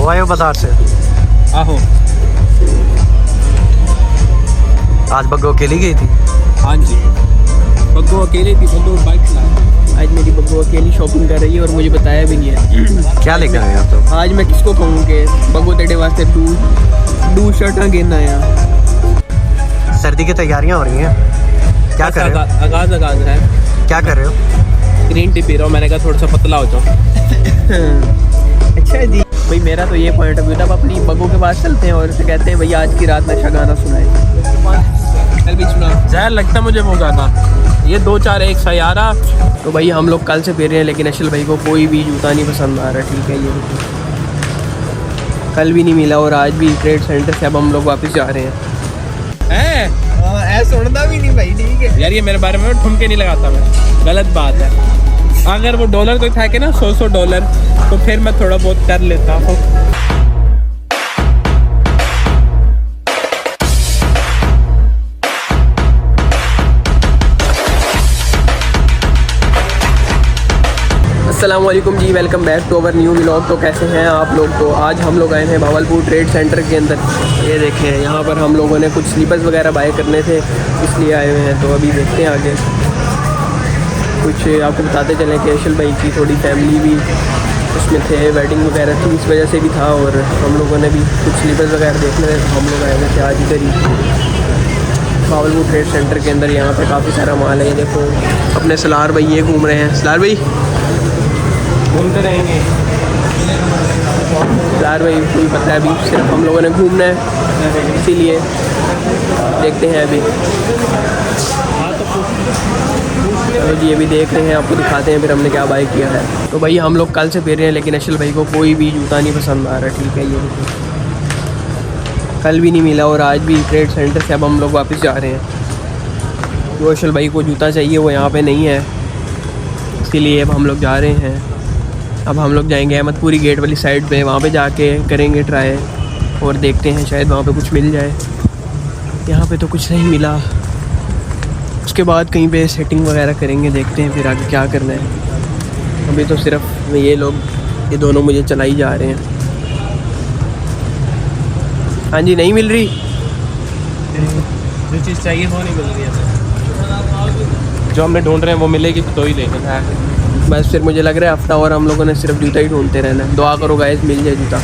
आए हो बाजार से? आहो। आज बग्गो अकेली गई थी? हाँ जी, बग्गो अकेली थी, बग्गो बाइक चला। आज मेरी बग्गो अकेली शॉपिंग कर रही है और मुझे बताया भी नहीं है। क्या लेकर आए आप? तो आज मैं किसको कहूँ कि बग्गो तेरे वास्ते दू शर्टा गिन आया। सर्दी की तैयारियां हो रही हैं, क्या कर रहे हो? आगाज है। क्या कर रहे हो? ग्रीन टी पी रहा हूँ, मैंने कहा थोड़ा सा पतला हो जाओ। अच्छा जी भाई, मेरा तो ये पॉइंट ऑफ व्यू था। अब अपनी बग्गो के पास चलते हैं और उसे कहते हैं भैया आज की रात नशा गाना सुनाए। कल भी सुना जहर लगता मुझे वो गाना, ये 2-4-1 सयारा। तो भाई हम लोग कल से फिर रहे हैं, लेकिन अशल भाई को कोई भी जूता नहीं पसंद आ रहा। ठीक है, ये कल भी नहीं मिला और आज भी ट्रेड सेंटर से अब हम लोग वापस जा रहे हैं। सुनता भी नहीं भाई। ठीक है यार, ये मेरे बारे में ठुमके नहीं लगाता मैं, गलत बात है। अगर वो डॉलर कोई था कि ना $100 तो फिर मैं थोड़ा बहुत कर लेता हूँ। अस्सलामुअलैकुम ji, welcome back to our new vlog. तो कैसे हैं आप लोग? तो आज हम लोग आए हैं भावलपुर ट्रेड सेंटर के अंदर। ये देखें, यहाँ पर हम लोगों ने कुछ स्लीपर्स वगैरह बाय करने थे, इसलिए आए हुए हैं। तो अभी देखते हैं आगे कुछ आपको बताते चलें कि अशल भाई की थोड़ी फैमिली भी उसमें थे, वेडिंग वगैरह थी, इस वजह से भी था। और हम लोगों ने भी कुछ स्लीपर्स वगैरह देखने थे, तो हम लोग आए हुए थे आज इधर ही भावलपुर ट्रेड सेंटर के अंदर। यहाँ पर काफ़ी सारा माल है। ये देखो अपने सलार भाई ये घूम रहे हैं। सलार भाई घूमते रहेंगे। यार भाई कोई पता है, अभी सिर्फ हम लोगों ने घूमना है, इसीलिए देखते हैं अभी। चलो जी, अभी देख रहे हैं, आपको दिखाते हैं फिर हमने क्या बाय किया है। तो भाई हम लोग कल से फिर रहे हैं, लेकिन अशल भाई को कोई भी जूता नहीं पसंद आ रहा। ठीक है, ये कल भी नहीं मिला और आज भी ट्रेड सेंटर से अब हम लोग वापस जा रहे हैं। जो अशल भाई को जूता चाहिए वो यहाँ पे नहीं है, इसीलिए अब हम लोग जा रहे हैं। अब हम लोग जाएंगे अहमदपुरी गेट वाली साइड पे, वहाँ पे जाके करेंगे ट्राई और देखते हैं शायद वहाँ पे कुछ मिल जाए। यहाँ पे तो कुछ नहीं मिला, उसके बाद कहीं पे सेटिंग वगैरह करेंगे, देखते हैं फिर आगे क्या करना है। अभी तो सिर्फ ये दोनों मुझे चलाई जा रहे हैं। हाँ जी, नहीं मिल रही जो चीज़ चाहिए वो नहीं मिल रही है। जो हमने ढूंढ रहे हैं वो मिलेगी तो ही लेंगे। बस फिर मुझे लग रहा है हफ्ता और हम लोगों ने सिर्फ जूता ही ढूंढते रहना है। दुआ करो गाइस मिल जाए जूता।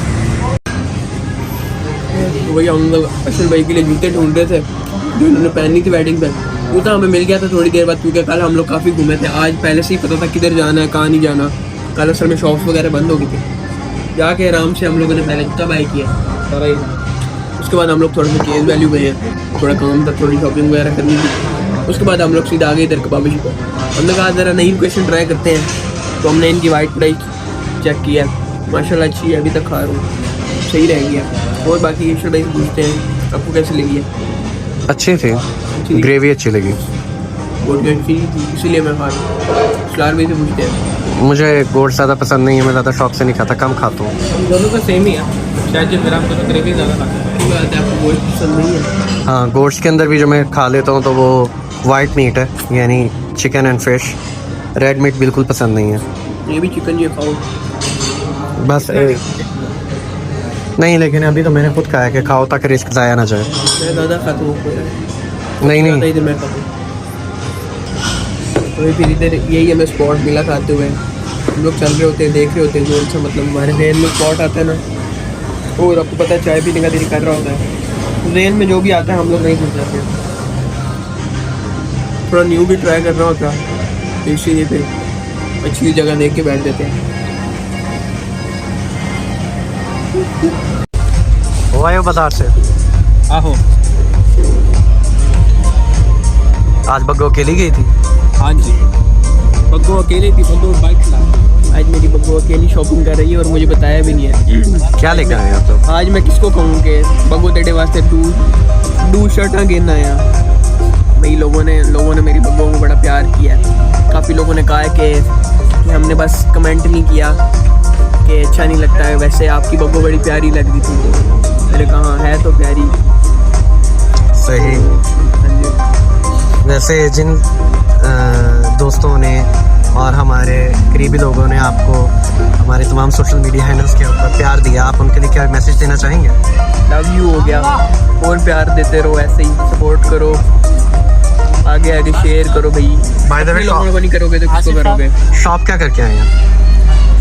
तो वही हम लोग अशल भाई के लिए जूते ढूंढ रहे थे जो उन्होंने पहनी थी वेडिंग पे। जूता हमें मिल गया था थोड़ी देर बाद, क्योंकि कल हम लोग काफ़ी घूमे थे। आज पहले से ही पता था किधर जाना है, कहाँ नहीं जाना। कल असल में शॉप्स वगैरह बंद हो गई थी। जाके आराम से हम लोगों ने पहले जूता बाय किया, उसके बाद हम लोग थोड़ा सा केस वैल्यू गए हैं, थोड़ा काम था, थोड़ी शॉपिंग वगैरह करनी थी। उसके बाद हम लोग सीधा आगे इधर कबाबिश को। हमने कहा ज़रा नई लोकेशन ट्राई करते हैं, तो हमने इनकी वाइट कढ़ाई चेक किया, माशाल्लाह अच्छी है, अभी तक खा रहा हूँ, सही रह गया। और बाकी ये कढ़ाई पूछते हैं आपको कैसे लगी है? अच्छी थी, ग्रेवी अच्छी लगी, बहुत अच्छी थी, इसीलिए मैं खा रहा हूँ। सलार भी से पूछते हैं। मुझे गोश्त ज़्यादा पसंद नहीं है, मैं ज़्यादा शौक से नहीं खाता, कम खाता हूँ। दोनों का सेम ही है, शायद जो मेरा आपको तो ग्रेवी ज़्यादा खाता है। आपको गोश्त पसंद नहीं है? हाँ, गोश्त के अंदर भी जो मैं खा लेता हूँ तो वो वाइट मीट है, यानी chicken and fish. Red meat बिल्कुल पसंद नहीं है। ये भी चिकन ये खाओ बस नहीं, लेकिन अभी तो मैंने खुद कहा है कि खाओ ताकि रिस्क ज़ाया ना जाए। मैं ज़्यादा खाता हूँ, नहीं इधर मैं खाता हूँ। तो फिर इधर यही हमें स्पॉट मिला खाते हुए। हम लोग चल रहे होते हैं, देख रहे होते हैं, जो अच्छा मतलब हमारे रेन में स्पॉट आता है ना, और आपको पता है चाय पीने का दिल कर रहा होता है, रेन में जो भी आता है हम लोग नहीं घुस जाते। थोड़ा न्यू भी ट्राई करना होता है, तो इसीलिए फिर अच्छी जगह देख के बैठ जाते हैं। आए हो बाजार से? आहो। आज बग्गो अकेली गई थी? हाँ जी, बग्गो अकेली थी, बग्गो बाइक चला। आज मेरी बग्गो अकेली शॉपिंग कर रही है और मुझे बताया भी नहीं है। क्या लेकर आए आप? तो आज मैं किसको कहूँ कि बग्गो तेरे वास्ते दू शर्टा गिन आया। भाई लोगों ने मेरी बग्गो को बड़ा प्यार किया है। काफ़ी लोगों ने कहा है कि हमने बस कमेंट नहीं किया कि अच्छा नहीं लगता है, वैसे आपकी बग्गो बड़ी प्यारी लग रही थी। मैंने कहा है तो प्यारी। सही। हाँ जी। वैसे जिन दोस्तों ने और हमारे करीबी लोगों ने आपको हमारे तमाम सोशल मीडिया हैंडल्स के ऊपर प्यार दिया, आप उनके लिए क्या मैसेज देना चाहेंगे? लव यू हो गया, और प्यार देते रहो, ऐसे ही सपोर्ट करो, आगे आगे शेयर करो भाई। By the way, अपने लोगों को नहीं करोगे तो किसको करोगे? शॉप क्या करके आए हैं?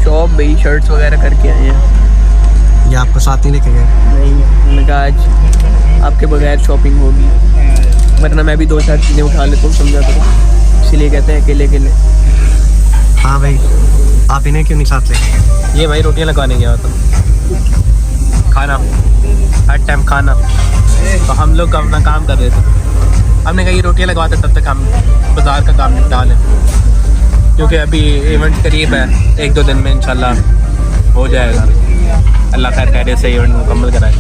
शॉप भाई शर्ट्स वगैरह करके आए हैं। ये आपको साथ नहीं लेके गए? नहीं, मैंने कहा आज आपके बगैर शॉपिंग होगी, वरना मैं भी 2-4 चीज़ें उठा लेता हूँ, समझा करो, इसीलिए कहते हैं अकेले अकेले। हाँ भाई, आप इन्हें क्यों नहीं साथ लेके गए? ये भाई रोटियां लगाने गया था, खाना हर टाइम खाना, तो हम लोग अपना काम कर रहे थे। हमने कहा ये रोटियां लगवाते तब तक हम बाज़ार का काम निपटा लें, क्योंकि अभी इवेंट करीब है, 1-2 दिन में इंशाल्लाह हो जाएगा। अल्लाह खैर खैरियत से इवेंट मुकम्मल कराए।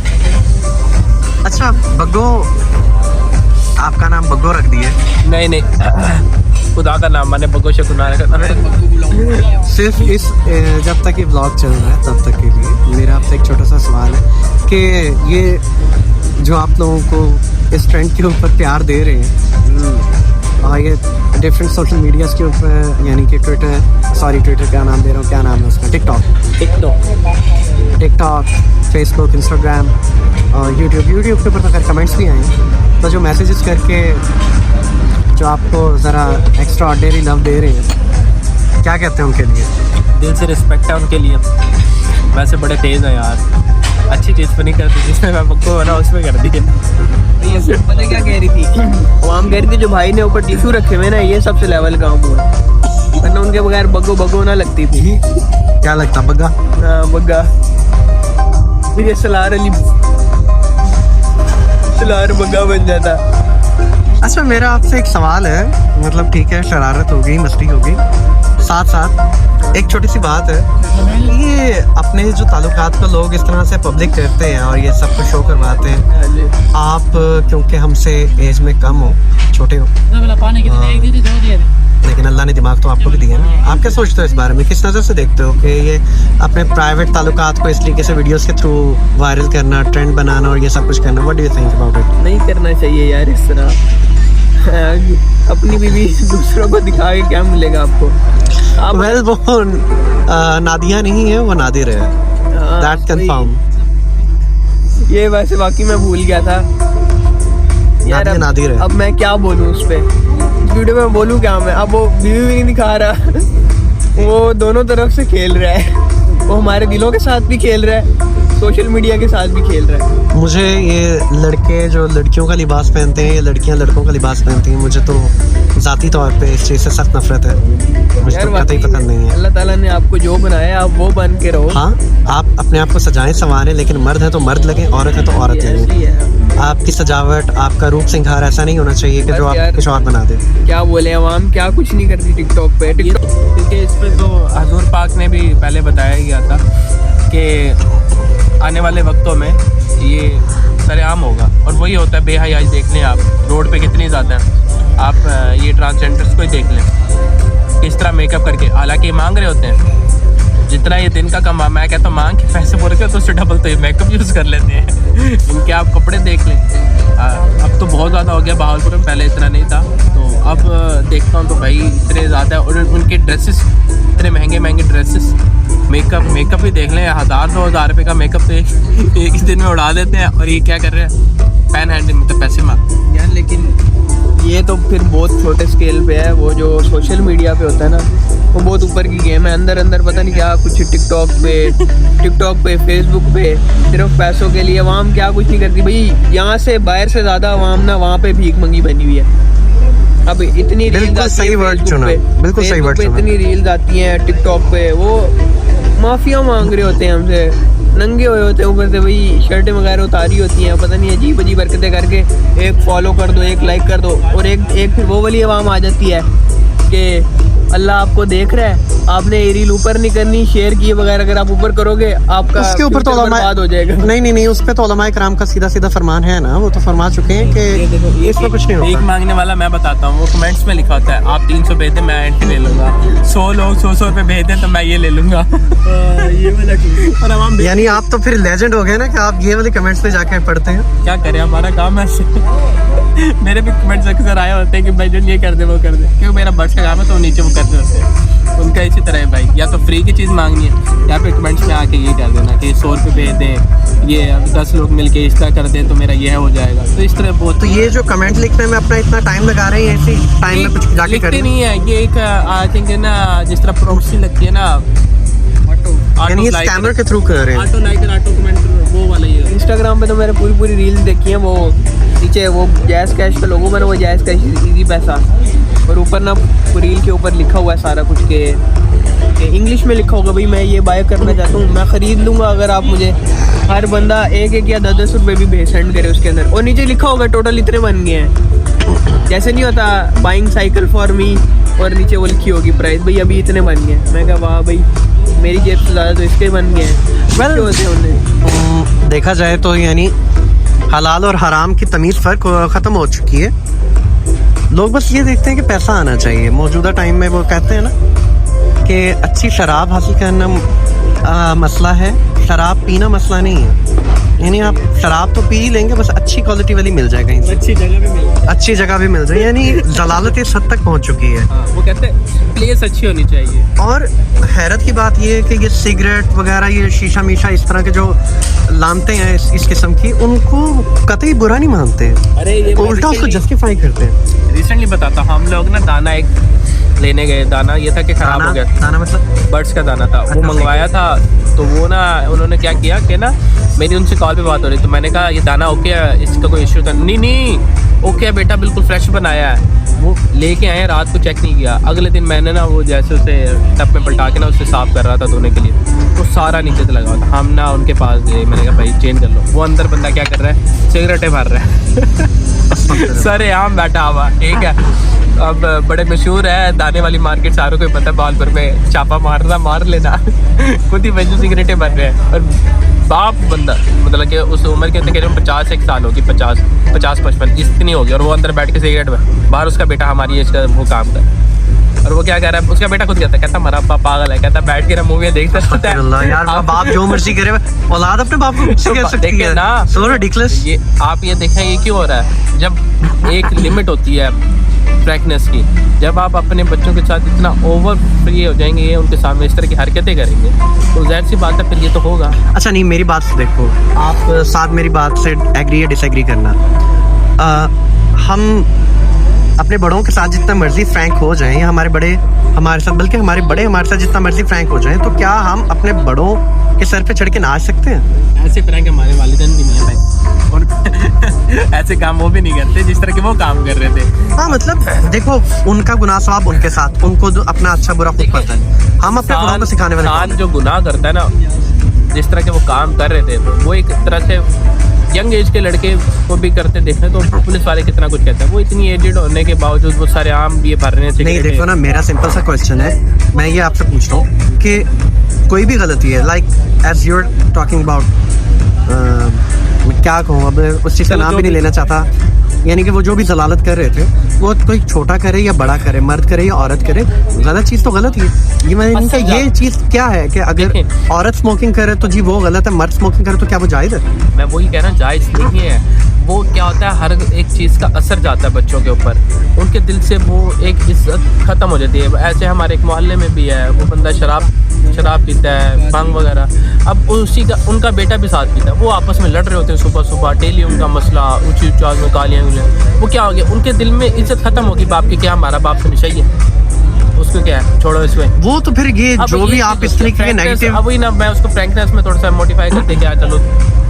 अच्छा बग्गो, आपका नाम बग्गो रख दिए? नहीं खुदा का नाम, मैंने बग्गो से गुनाह रखा। सिर्फ इस जब तक ये ब्लॉग चल रहा है तब तक के लिए मेरा आपसे एक छोटा सा सवाल है कि ये जो आप लोगों को इस ट्रेंड के ऊपर प्यार दे रहे हैं और ये डिफरेंट सोशल मीडियाज़ के ऊपर, यानी कि ट्विटर क्या नाम दे रहा हूँ, क्या नाम है उसका, टिकटॉक, फेसबुक, इंस्टाग्राम और यूट्यूब के ऊपर तो खैर कमेंट्स भी आए हैं, तो जो मैसेजेस करके जो आपको ज़रा एक्स्ट्रा ऑर्डिनरी लव दे रहे हैं, क्या कहते हैं उनके लिए? दिल से रिस्पेक्ट है उनके लिए, वैसे बड़े तेज़ हैं यार, अच्छी चीज़ पर नहीं करती, जिसमें मैं बग्गो बना उसमें कर दी। पता क्या कह रही थी आवाम? कह रही थी जो भाई ने ऊपर टिश्यू रखे हुए ना, ये सबसे लेवल काम हुआ, वरना उनके बगैर बग्गो ना लगती थी। क्या लगता बग्गा? हाँ बग्गा, ये सलार बग्गा बन जाता। अच्छा मेरा आपसे एक सवाल है, मतलब ठीक है शरारत हो गई, मस्ती हो गई, साथ साथ एक छोटी सी बात है, ये अपने जो ताल्लुकात को लोग इस तरह से पब्लिक करते हैं और ये सब कुछ शो करवाते हैं, आप क्योंकि हमसे एज में कम हो, छोटे हो, लेकिन अल्लाह ने दिमाग तो आपको भी दिया ना, आप क्या सोचते हो इस बारे में? किस नज़र से देखते हो कि ये अपने प्राइवेट ताल्लुकात को इस तरीके से वीडियोस के थ्रू वायरल करना, ट्रेंड बनाना और ये सब कुछ करना, what do you think about it? नहीं करना चाहिए यार इस तरह, अपनी बीवी दूसरों को दिखा के क्या मिलेगा आपको? आप वेल वो नादिया नहीं है, वो नादिर है, दैट कंफर्म। ये वैसे वाकई मैं भूल गया था यार, नादिर है। अब मैं क्या बोलूँ उस पे, वीडियो में बोलूँ क्या मैं? अब वो बीवी भी नहीं दिखा रहा, वो दोनों तरफ से खेल रहा है, वो हमारे दिलों के साथ भी खेल रहा है, सोशल मीडिया के साथ भी खेल रहा है। मुझे ये लड़के जो लड़कियों का लिबास पहनते हैं, ये लड़कियां लड़कों का लिबास पहनती हैं, मुझे तो ज़ाती तौर पे इस चीज़ से सख्त नफरत है, मुझे तो कतई पसंद नहीं है। अल्लाह ताला ने आपको जो बनाया है आप वो बन के रहो। हाँ, आप अपने आप को सजाएं संवारें, लेकिन मर्द है तो मर्द लगे, औरत है तो औरत लगे। आपकी सजावट, आपका रूप सिंगार ऐसा नहीं होना चाहिए कि जो आप कुछ और बना दे। क्या बोले अवाम, क्या कुछ नहीं करती टिकटॉक पे, क्योंकि इस पर तो हजूर पाक ने भी पहले बताया गया था कि आने वाले वक्तों में ये सरेआम होगा, और वही होता है बेहयाई। देख लें आप रोड पे कितनी ज़्यादा है, आप ये ट्रांसजेंडर्स को ही देख लें किस तरह मेकअप करके, हालांकि मांग रहे होते हैं जितना ये दिन का कमा, मैं कहता हूँ मांग के पैसे बोल के तो उससे डबल तो ये मेकअप यूज़ कर लेते हैं। इनके आप कपड़े देख लें, अब तो बहुत ज़्यादा हो गया बहावलपुर में, पहले इतना नहीं था, तो अब देखता हूँ तो भाई इतने ज़्यादा, और उनके ड्रेसेस इतने महंगे ड्रेसेस, मेकअप भी देख लें, 1000-2000 रुपये का मेकअप तो एक ही दिन में उड़ा देते हैं, और ये क्या कर रहे हैं, पैन हैंडलिंग में तो पैसे मांग यार। लेकिन ये तो फिर बहुत छोटे स्केल पे है, वो जो सोशल मीडिया पे होता है ना, वो बहुत ऊपर की गेम है, अंदर पता नहीं क्या कुछ टिकटॉक पे फेसबुक पे सिर्फ पैसों के लिए अवाम क्या कुछ नहीं करती भाई। यहाँ से बाहर से ज़्यादा अवाम ना वहाँ पे भीख मंगी बनी हुई है। अब इतनी बिल्कुल सही वर्ड चुना, बिल्कुल सही वर्ड चुना। इतनी रील्स आती हैं टिकटॉक पे, वो माफिया मांग रहे होते हैं हमसे, नंगे हुए होते हैं ऊपर से भाई, शर्टें वगैरह उतारी होती हैं, पता नहीं अजीब हरकतें करके, एक फॉलो कर दो, एक लाइक कर दो, और एक फिर वो वाली आवाम आ जाती है कि अल्लाह आपको देख रहा है, आपने ये रील ऊपर नहीं करनी, शेयर किए बगैर अगर आप ऊपर करोगे आपका उसके ऊपर तो बर्बाद हो जाएगा। नहीं, उस पे तो उलमाए कराम का सीधा फरमान है ना, वो तो फरमा चुके हैं कि इसमें कुछ नहीं होता। एक मांगने वाला मैं बताता हूँ, वो कमेंट्स में लिखा होता है आप 300 भेज दें मैं एंटी ले लूँगा, 100 लोग 100 रुपये भेज दें तो मैं ये ले लूँगा। ये वाला ठीक। और हम यानी आप तो फिर लेजेंड हो गए ना कि आप ये वाले कमेंट्स पे जाके पढ़ते हैं। क्या करें, हमारा काम है मेरे भी कमेंट्स अक्सर आए होते हैं कि भाई जो ये कर दे वो कर दे, क्योंकि मेरा बर्ड्स का काम है तो नीचे वो करते होते हैं। उनका इसी तरह है भाई, या तो फ्री की चीज़ मांगनी है या फिर कमेंट्स में आके ये कर देना कि 100 रुपये भेज दें, ये अब 10 लोग मिलके इस तरह कर दें तो मेरा यह हो जाएगा। तो इस तरह बहुत, तो ये जो कमेंट लिखने में अपना इतना टाइम लगा रहे हैं, ऐसे टाइम में कुछ जाके लिखते करना नहीं है ये एक आई थिंक है ना, जिस तरह प्रॉक्सी लगती है ना, यानी ये स्कैमर के थ्रू कर रहे हैं। ऑटो लाइकर ऑटो कमेंट वो वाला ही है। इंस्टाग्राम पे तो मैंने पूरी रील्स देखी हैं, वो नीचे वो जैज़ कैश का लोगो बना, वो जैज़ कैश इजी पैसा, और ऊपर ना रील के ऊपर लिखा हुआ है सारा कुछ के इंग्लिश में लिखा होगा भाई मैं ये बाय करना चाहता हूँ, मैं ख़रीद लूँगा अगर आप मुझे हर बंदा 1-1 या 10-10 रुपये भी भेज सेंड करे उसके अंदर, और नीचे लिखा होगा टोटल इतने बन गए हैं। जैसे नहीं होता बाइंग साइकिल फॉर मी, और नीचे वो लिखी होगी प्राइस भाई अभी इतने बन गए। मैं कहा वाह भाई मेरी जेब से ज़्यादा तो इसके बन गए हैं। देखा जाए तो यानी हलाल और हराम की तमीज़ फ़र्क ख़त्म हो चुकी है। लोग बस ये देखते हैं कि पैसा आना चाहिए। मौजूदा टाइम में वो कहते हैं ना कि अच्छी शराब हासिल करना मसला है, शराब पीना मसला नहीं है। यानी आप शराब तो पी ही लेंगे, बस अच्छी क्वालिटी वाली मिल जाए कहीं से, अच्छी जगह भी मिल, अच्छी जगह भी मिल जाए। यानी जलालत इस हद तक पहुंच चुकी है। हाँ, वो कहते हैं प्लेस अच्छी होनी चाहिए। और हैरत की बात ये है कि ये सिगरेट वगैरह, ये शीशा मीशा, इस तरह के जो लानते हैं इस किस्म की, उनको कतई बुरा नहीं मानते हैं। अरे ये उल्टा उसको जस्टिफाई करते हैं। रिसेंटली बताता हूँ, हम लोग ना दाना एक लेने गए, दाना ये था कि ख़राब हो गया, दाना मतलब बर्ड्स का दाना था, वो मंगवाया था। तो वो ना उन्होंने क्या किया कि ना मेरी उनसे कॉल पे बात हो रही, तो मैंने कहा ये दाना ओके है, इसका कोई इश्यू था नहीं ओके है बेटा, बिल्कुल फ्रेश बनाया है। वो लेके आए, रात को चेक नहीं किया। अगले दिन मैंने ना वो जैसे उसे टब में पलटा के ना उससे साफ़ कर रहा था धोने के लिए, तो सारा नीचे से लगा हुआ था। हम ना उनके पास गए, मैंने कहा भाई चेंज कर लो। वो अंदर बंदा क्या कर रहा है, सिगरेटें भर रहा है सरे आम बैठा हुआ, ठीक है। अब बड़े मशहूर है दाने वाली मार्केट, सारों को पता है, बालपुर में छापा मारना मार लेना खुद ही बच्चों सिगरेटें भर रहे हैं। और बाप बंदा मतलब कि उस उम्र के तकरीबन 51 साल होगी, 50-55 इतनी होगी, और वो अंदर बैठ के सिगरेट में, बाहर उसका बेटा हमारी एज का वो काम कर, और वो क्या कह रहा है, उसका बेटा खुद कहता हमारा पापा पागल है, कहता बैठ के ना मूवी देखता है यार। बाप जो मर्जी करे, औलाद अपने बाप को कुछ कह सकती है ना, सो रिडिकुलस। ये आप ये देखें ये क्यों हो रहा है, जब एक लिमिट होती है फ्रैंकनेस की, जब आप अपने बच्चों के साथ इतना ओवर फ्री हो जाएंगे, ये उनके सामने इस तरह की हरकतें करेंगे, तो जाहिर सी बात है फिर ये तो होगा। अच्छा नहीं, मेरी बात से देखो, आप साथ मेरी बात से एग्री या डिसएग्री करना। हम अपने बड़ों के साथ जितना मर्जी फ्रैंक हो जाएं, या हमारे बड़े हमारे साथ, बल्कि हमारे बड़े हमारे साथ जितना मर्जी फ्रैंक हो जाएं, तो क्या हम अपने बड़ों के सर पे चढ़ के नाच सकते हैं? ऐसे फ्रैंक हमारे वालिदैन भी नहीं है भाई, और ऐसे काम वो भी नहीं करते जिस तरह के वो काम कर रहे थे। हाँ मतलब देखो, उनका गुनाह सवाब उनके साथ, उनको अपना अच्छा बुरा खुद पता है। हम अपने बड़ों को सिखाने वाले इंसान जो गुनाह करता है ना, जिस तरह के वो काम कर रहे थे, वो एक तरह से यंग एज के लड़के को भी करते देखें तो पुलिस वाले कितना कुछ कहते हैं। वो इतनी एजेड होने के बावजूद वो सारे आम ये भर रहे थे। नहीं देखो ना, मेरा सिंपल सा क्वेश्चन है, मैं ये आपसे पूछ रहा हूँ कि कोई भी गलती है, like as you are talking about, मैं क्या कहूँ, अब उस चीज़ का नाम भी नहीं लेना चाहता, यानी कि वो जो भी जलालत कर रहे थे, वो कोई छोटा करे या बड़ा करे, मर्द करे या औरत करे, गलत चीज़ तो गलत ही है। ये मैंने कहा, ये चीज़ क्या है कि अगर औरत स्मोकिंग करे तो जी वो गलत है, मर्द स्मोकिंग करे तो क्या वो जायज़ है? मैं वही कह रहा हूँ, जायज़ नहीं है। वो क्या होता है, हर एक चीज़ का असर जाता है बच्चों के ऊपर, उनके दिल से वो एक इज्जत ख़त्म हो जाती है। ऐसे हमारे एक मोहल्ले में भी है, वो बंदा शराब पीता है, भांग वगैरह। अब उसी का उनका बेटा भी साथ पीता है, वो आपस में लड़ रहे होते हैं सुबह सुबह, डेली उनका मसला, ऊँची आवाज़ में गालियाँ। वो क्या हो गया, उनके दिल में इज्जत ख़त्म होगी बाप की, क्या हमारा बाप तो निशाई है, उसको क्या है, छोड़ो इसमें। वो तो फिर ये जो भी आप इस तरीके के नेगेटिव, अब वही ना, मैं उसको फ्रैंकनेस में थोड़ा सा मोटिफाई करते क्या, चलो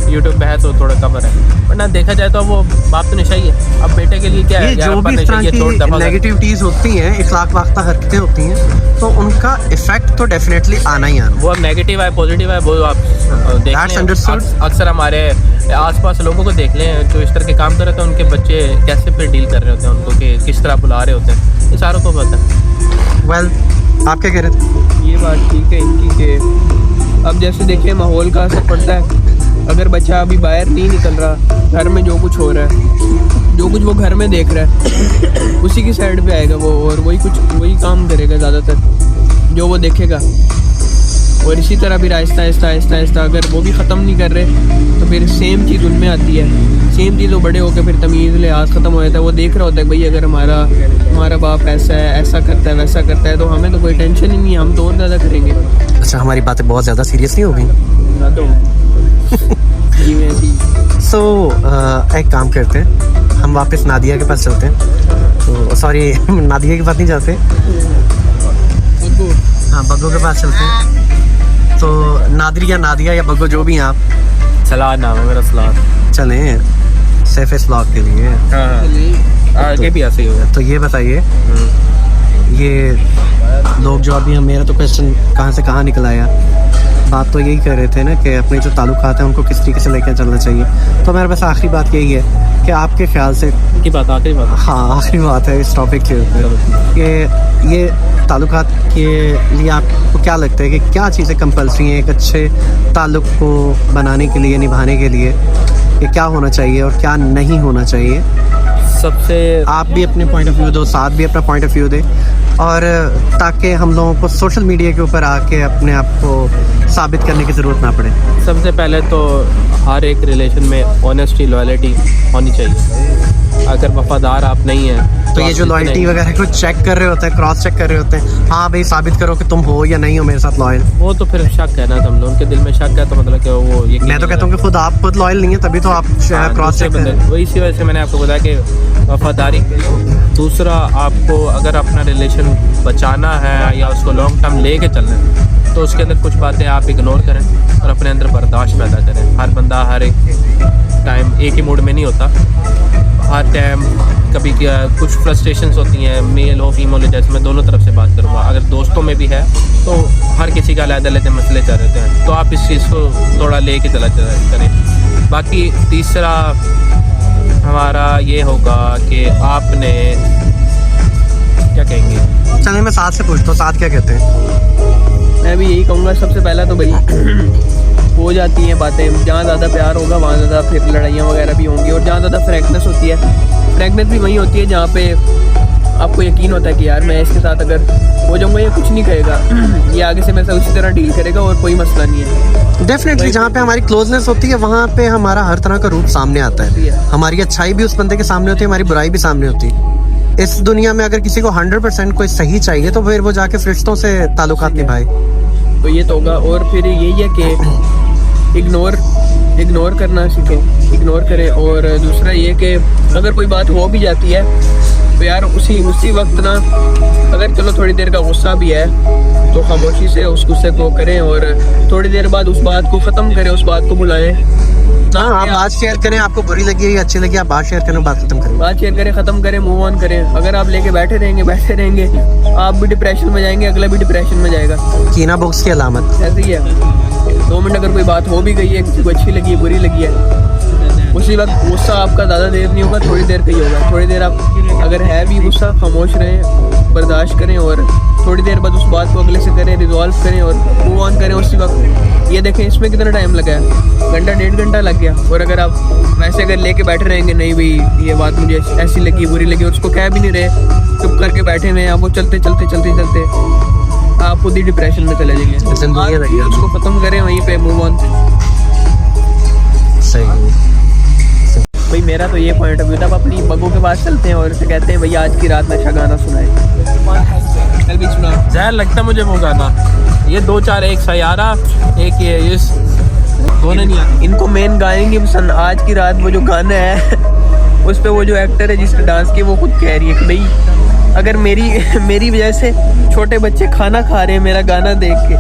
यूट्यूब पे है तो थोड़ा कवर है, वरना देखा जाए तो वो बाप तो निशाई है। अब बेटे के लिए क्या है, जो भी इस तरह की नेगेटिविटीज होती हैं, इखलाक वाख्ता हरकतें होती हैं, तो उनका इफेक्ट तो डेफिनेटली आना ही आना। वो अब नेगेटिव है पॉजिटिव है, वो आप देख लें। अक्सर हमारे आसपास लोगों को देख लें जो इस तरह के काम कर रहे थे, उनके बच्चे कैसे फिर डील कर रहे होते हैं उनको, कि किस तरह बुला रहे होते हैं, ये सारों को पता है। वेल, आप क्या कह रहे थे? ये बात ठीक है इनकी कि अब जैसे देखिए माहौल का असर पड़ता है। अगर बच्चा अभी बाहर नहीं निकल रहा, घर में जो कुछ हो रहा है, जो कुछ वो घर में देख रहा है, उसी की साइड पे आएगा वो, और वही काम करेगा ज़्यादातर जो वो देखेगा। और इसी तरह फिर आहिस्ता आहिस्ता आहिस्ता आहिस्ता अगर वो भी ख़त्म नहीं कर रहे तो फिर सेम चीज़ उनमें आती है। सेम चीज़ वो बड़े होकर फिर तमीज़ लिहाज ख़त्म हो जाता है। वो देख रहा होता है भाई अगर हमारा बाप ऐसा है, ऐसा करता है, वैसा करता है, तो हमें तो कोई टेंशन ही नहीं है, हम तो और ज़्यादा करेंगे। अच्छा, हमारी बातें बहुत ज़्यादा सीरियस नहीं हो गई? जी मैं ऐसी सो एक काम करते हैं, हम वापस नादिया के पास चलते हैं। तो सॉरी नादिया के पास नहीं जाते, हाँ बग्गो के पास चलते हैं। तो नादिया नादिया या बग्गो जो भी हैं आप, सलाद नाम है मेरा, सलाद। चलें सेफेस्ट ब्लॉग के लिए। हाँ आगे भी ऐसे ही होगा। तो ये बताइए, ये लोग जो अभी हम, मेरा तो क्वेश्चन कहाँ से कहाँ निकल आया, बात तो यही कर रहे थे ना कि अपने जो ताल्लुकात हैं उनको किस तरीके से लेकर चलना चाहिए। तो मेरे पास आखिरी बात यही है कि आपके ख्याल से की बात आखिरी बात। हाँ आखिरी बात है इस टॉपिक के ऊपर कि ये ताल्लुकात के लिए आपको क्या लगता है कि क्या चीज़ें कंपल्सरी हैं एक अच्छे ताल्लुक़ को बनाने के लिए, निभाने के लिए, कि क्या होना चाहिए और क्या नहीं होना चाहिए? सबसे आप भी अपने पॉइंट ऑफ व्यू दो, साथ भी अपना पॉइंट ऑफ व्यू दे, और ताकि हम लोगों को सोशल मीडिया के ऊपर आके अपने आप को साबित करने की ज़रूरत ना पड़े। सबसे पहले तो हर एक रिलेशन में ऑनेस्टी, लॉयल्टी होनी चाहिए। अगर वफादार आप नहीं हैं तो ये जो लॉयल्टी वगैरह को चेक कर रहे होते हैं, क्रॉस चेक कर रहे होते हैं, हाँ भाई साबित करो कि तुम हो या नहीं हो मेरे साथ लॉयल, वो तो फिर शक है ना, समझो उनके दिल में शक है तो मतलब कि वो ये, मैं तो कहता हूँ कि खुद आप खुद लॉयल नहीं है तभी तो आप क्रॉस चेक कर रहे हैं। वो इसी वजह से मैंने आपको बताया कि वफादारी। दूसरा, आपको अगर अपना रिलेशन बचाना है या उसको लॉन्ग टर्म लेके चलना है तो उसके अंदर कुछ बातें आप इग्नोर करें और अपने अंदर बर्दाश्त पैदा करें। हर बंदा हर एक टाइम एक ही मूड में नहीं होता, हर टाइम कभी कुछ फ्रस्ट्रेशंस होती हैं, मेल हो फीमेल हो, जैसे मैं दोनों तरफ से बात करूँगा। अगर दोस्तों में भी है तो हर किसी का अलग-अलग मसले चल रहे हैं, तो आप इस चीज़ को थोड़ा लेके चला करें। बाकी तीसरा हमारा ये होगा कि आपने क्या कहेंगे, चलिए मैं साथ से पूछता हूँ, साथ क्या कहते हैं? मैं भी यही कहूँगा। सबसे पहला तो भाई हो जाती हैं बातें, जहाँ ज़्यादा प्यार होगा वहाँ ज़्यादा फिर लड़ाइयाँ वगैरह भी होंगी, और जहाँ ज़्यादा फ्रैंकनेस होती है, फ्रैंकनेस भी वहीं होती है जहाँ पे आपको यकीन होता है कि यार मैं इसके साथ अगर हो जाऊँगा ये कुछ नहीं कहेगा, ये आगे से मेरे साथ उसी तरह डील करेगा और कोई मसला नहीं है। डेफिनेटली जहाँ पे हमारी क्लोजनेस होती है वहाँ पे हमारा हर तरह का रूप सामने आता है। हमारी अच्छाई भी उस बंदे के सामने होती है, हमारी बुराई भी सामने होती है। इस दुनिया में अगर किसी को 100% कोई सही चाहिए तो फिर वो जाके फरिश्तों से ताल्लुकात निभाए। तो ये तो होगा। और फिर यही है कि इग्नोर करना सीखें, इग्नोर करें। और दूसरा ये कि अगर कोई बात हो भी जाती है तो यार उसी वक्त ना, अगर चलो थोड़ी देर का गुस्सा भी है तो खामोशी से उस गुस्से को करें और थोड़ी देर बाद उस बात को ख़त्म करें, उस बात को बुलाएं। हाँ, आप बात शेयर करें, आपको बुरी लगी या अच्छी लगी आप बात शेयर करें, बात खत्म करें, बात शेयर करें, ख़त्म करें, मूव ऑन करें। अगर आप लेके बैठे रहेंगे आप भी डिप्रेशन में जाएंगे, अगला भी डिप्रेशन में जाएगा। कीना बुक्स की अलामत ऐसे ही है। 2 मिनट अगर कोई बात हो भी गई है, किसी को अच्छी लगी है, बुरी लगी है, उसी वक्त गुस्सा आपका ज़्यादा देर नहीं होगा, थोड़ी देर का ही होगा। थोड़ी देर आप अगर है भी गुस्सा, खामोश रहें, बर्दाश्त करें और थोड़ी देर बाद उस बात को अगले से करें, रिजॉल्व करें और मूव ऑन करें उसी वक्त। ये देखें इसमें कितना टाइम लगा है, घंटा 1.5 घंटा लग गया। और अगर आप वैसे अगर लेके बैठे रहेंगे, नहीं भाई ये बात मुझे ऐसी लगी, बुरी लगी, और उसको कह भी नहीं रहे, चुप करके बैठे हुए हैं, आप वो चलते आप खुद ही डिप्रेशन में चले जाएंगे। उसको ख़त्म करें, वहीं पे मूव ऑन। सही। भाई मेरा तो ये पॉइंट ऑफ व्यू था। अब अपनी बग्गों के पास चलते हैं और उसे कहते हैं भैया आज की रात नशा गाना सुनाए। कल भी सुना, जहर लगता मुझे वो गाना, ये 2-4 एक सयारा, एक ये इस दोनों नहीं आते। इनको मेन गाने की पसंद। आज की रात वो जो गाना है उस पर वो जो एक्टर है जिसने डांस किया वो खुद कह रही है कि भाई अगर मेरी वजह से छोटे बच्चे खाना खा रहे हैं मेरा गाना देख के,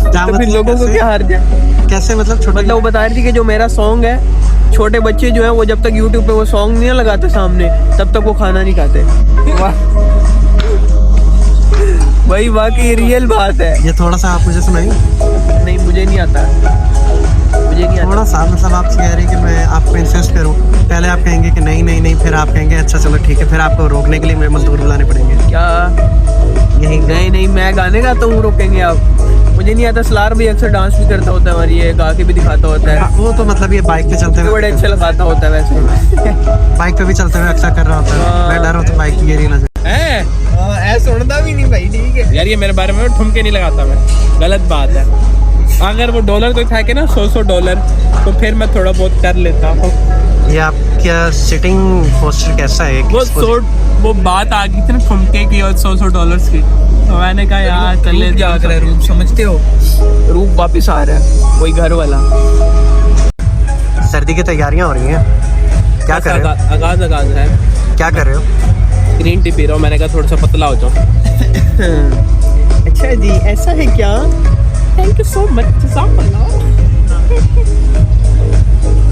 तो फिर लोगों को क्या हार जाए? कैसे मतलब वो बता रही थी कि जो मेरा सॉन्ग है, छोटे बच्चे जो है वो जब तक YouTube पे वो सॉन्ग नहीं लगाते सामने तब तक वो खाना नहीं खाते। भाई वाकई रियल बात है। ये थोड़ा सा आप मुझे सुनाइए। नहीं मुझे नहीं आता, थोड़ा सा मतलब आप कह रही कि मैं आपको इंसिस्ट करूं, पहले आप कहेंगे कि नहीं, फिर आप कहेंगे अच्छा चलो ठीक है, फिर आपको रोकने के लिए मेरे मजदूर बुलाने पड़ेंगे क्या? यही नहीं मैं गाने गाता हूँ, रोकेंगे आप? मुझे नहीं आता। सलार भी अक्सर डांस भी करता होता है और ये गा के भी दिखाता होता है। वो तो मतलब ये बाइक पे चलते हुए बड़े अच्छे लगाता होता है वैसे। बाइक पे भी चलते हुए अक्सर कर रहा होता है। मैं डर होता बाइक की गिरी ना जाए। है सुनता भी नहीं भाई, ठीक है यार, ये मेरे बारे में ठुमके नहीं लगाता मैं, गलत बात है। अगर वो डॉलर तो था के ना $100 तो फिर मैं थोड़ा बहुत कर लेता हूँ। ये आपका सिटिंग पोस्टर कैसा है? वो बात आ गई थी ना ठुमके की और $100 की, तो मैंने कहा यार कर ले। जाग रहा है रूप, समझते हो, रूप वापस आ रहा है, वही घर वाला। सर्दी की तैयारियां हो रही हैं, क्या कर रहे हो? आगाज है। क्या कर रहे हो? ग्रीन टी पी रहा हूँ, मैंने कहा थोड़ा सा पतला हो जाओ। अच्छा जी, ऐसा है क्या? Thank you so much.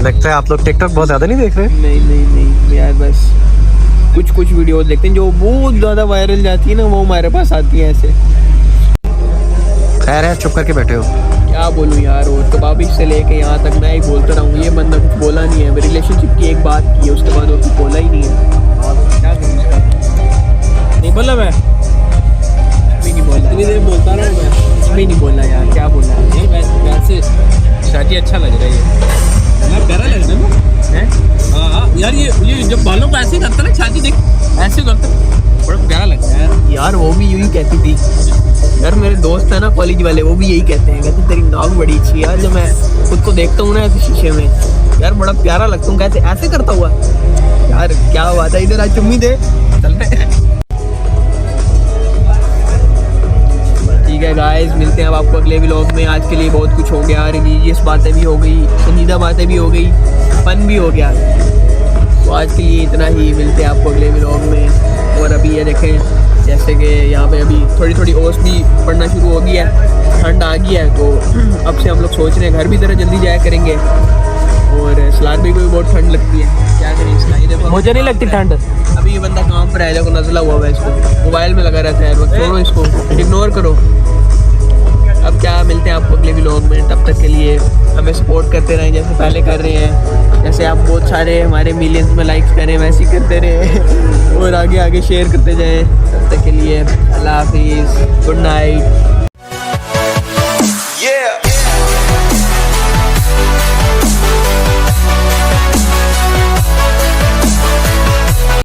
लगता है आप लोग टिकटॉक बहुत ज्यादा नहीं देख रहे? नहीं यार, बस कुछ वीडियो देखते हैं जो बहुत ज़्यादा वायरल जाती है ना, वो हमारे पास आती है ऐसे। खैर है, चुप करके बैठे हो। क्या बोलूँ यार, और कबाबी से लेके यहाँ तक मैं ही बोलता रहा हूँ, ये बंदा कुछ बोला नहीं है। रिलेशनशिप की एक बात की है, उसके बाद वो कुछ बोला ही नहीं है। क्या करूँ इसका? नहीं बोला मैं नहीं बोला, इतनी देर बोलता रहा मैं, कुछ भी नहीं बोला यार, क्या बोला नहीं। वैसे शादी अच्छा लग रहा है, ये प्यारा लग रहा है ना। हाँ यार, ये जब बालों को ऐसे करता ना, छाती देख ऐसे करता, बड़ा प्यारा लगता है यार। वो भी यूँ ही कहती थी यार, मेरे दोस्त है ना कॉलेज वाले, वो भी यही कहते हैं, कहते तेरी नाक बड़ी अच्छी है यार। जब मैं खुद को देखता हूँ ना ऐसे शीशे में, यार बड़ा प्यारा लगता हूँ। कहते ऐसे करता हुआ यार, क्या बात है। इधर आज चुम्मी दे, चलते हैं। ठीक है गाइस, मिलते हैं अब आपको अगले व्लॉग में। आज के लिए बहुत कुछ हो गया, रिलीजियस बातें भी हो गई, संजीदा बातें भी हो गई, फन भी हो गया। तो आज के लिए इतना ही, मिलते हैं आपको अगले व्लॉग में। और अभी ये देखें, जैसे कि यहाँ पे अभी थोड़ी थोड़ी ओस भी पड़ना शुरू हो गई है, ठंड आ गई है, तो अब से हम लोग सोच रहे हैं घर भी तरह जल्दी जाया करेंगे। और सलाद भी कोई बहुत ठंड लगती है, क्या करें इसका। ये देखो, मुझे नहीं लगती ठंड। अभी ये बंदा काम पर है, देखो नजला हुआ है, इसको मोबाइल में लगा रहता है, छोड़ो इसको, इग्नोर करो। अब क्या, मिलते हैं आपको अगले व्लॉग में। तब तक के लिए हमें सपोर्ट करते रहें जैसे पहले कर रहे हैं। जैसे आप बहुत सारे हमारे मिलियंस में लाइक्स करें, वैसे ही करते रहें और आगे आगे शेयर करते जाएं। तब तक के लिए अल्लाह हाफिज़, गुड नाइट।